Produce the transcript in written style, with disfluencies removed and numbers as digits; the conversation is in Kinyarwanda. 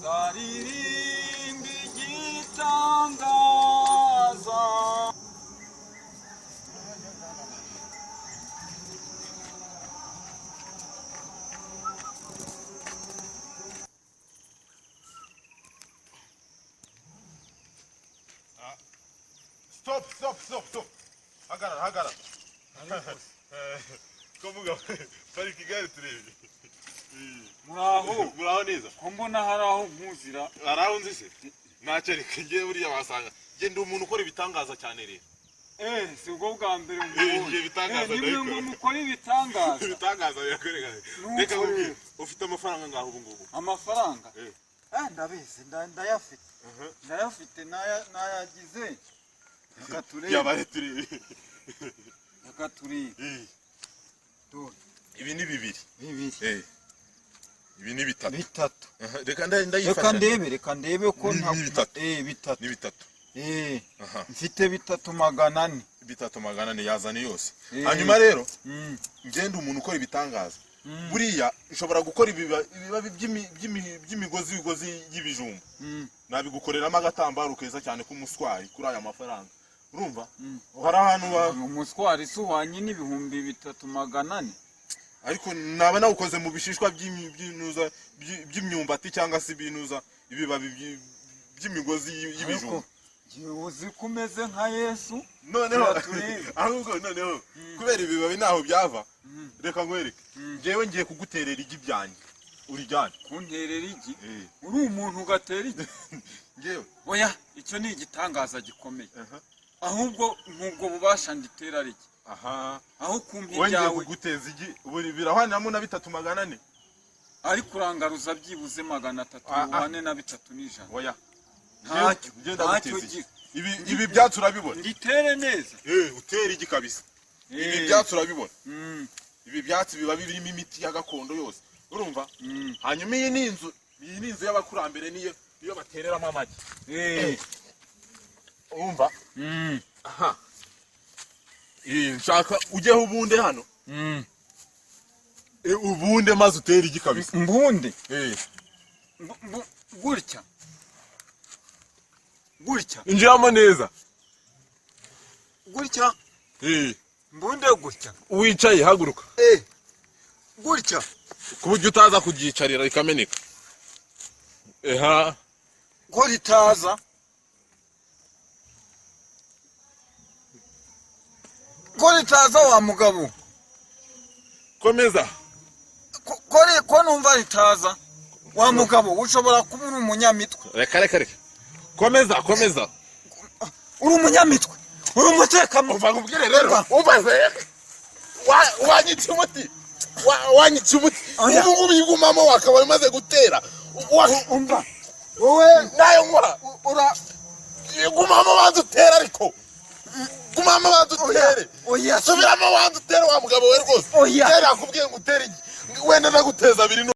zaririmba igitangaza. Stop. Hagarara. Komuga bari Kigali turebe. Muraho neza. Ko mbona hari aho nkuzira. Araho nzi se. Ntacyo reka ngiye buriya wasanga. Nge ndi umuntu ukora ibitangaza cyane rero. Si ubwo bwa mbere mbonye. Ibitangaza nimwe mu mukora ibitangaza. Ibitangaza birakoreka. Reka nkubwire, ufite amafaranga ngaho ubu ngubu. Amafaranga? Ndabizi ndayafite. Ndayafite nayagize. Reka turebe. Yabare turebe. Reka turebe. Ibi ni bibiri. Ibi ni bitatu. Reka ndayifasha. Reka ndebe ko nta bitatu. Bitatu. Ni bitatu. Mfite 300. 300 yazane yose. Hanyuma rero ngende umuntu ukora ibitangaza. Buriya ushobora gukora ibibabi by'imigozi y'ibijumba. Nabigukoreramo agatambaro keza cyane k'umuswari kuri aya mafaranga. Urumva? Hari ahantu umuswari suhanye n'ibihumbi 300. Ariko naba nawukoze mu bishishwa by'imyumbati cyangwa se ibinuza ibibabi by'imigozi y'ibijumba. Uzi kumeze nka Yesu. Noneho kubera ibibabi naho byava. Reka nkwereke. Ngewe ngiye kuguterera igi byanjye. Urijyane. Kunterera igi? Uri umuntu ugatera igi? Ngewe. Oya, icyo ni igitangaza gikomeye. Ahubwo nk'ubwo bubasha nditera ari iki? Aho kumpi byawe. Wenge kuguteza igi birahwaniramo na 300. Ariko urangaruza byibuze 300 wane na 300. Oya. Ntacyo ibi byatsi urabibona. Nditere neza. Utere igi kabisa. Ibi byatsi urabibona. Ibi byatsi biba birimo imiti ya gakondo yose. Urumva? Hanyuma iyi ni inzu y'abakurambere niyo batereramo amagi. Urumva? Nshaka ujyeho ubunde hano. Ubunde maze utere igi kabisa. Mbunde? Gutya. Injiramo neza. Gutya? Mbunde gutya. Wicaye haguruka. Gutya. Kuburyo utaza kugicarira ikameneka. Ko ritaza. Wa mugabo. Komeza. Ko numva ritaza. Wa mugabo ushobora kuba uri umunyamitwe. Reka. Komeza. Uri umunyamitwe. Uri umutekamo. Umva ngubwire rero. Umbaze. Wanyitse umuti. Ubu bigumamo wakaba umaze gutera. Umva. Wowe nayo nkora. Gumamo banze utera ariko. Gumamo banze utere. Oya. Subiramo banze utere wa mugabo we rwose. Oya. Tera akubwiye ngo utere. Wenda ndaguteza biri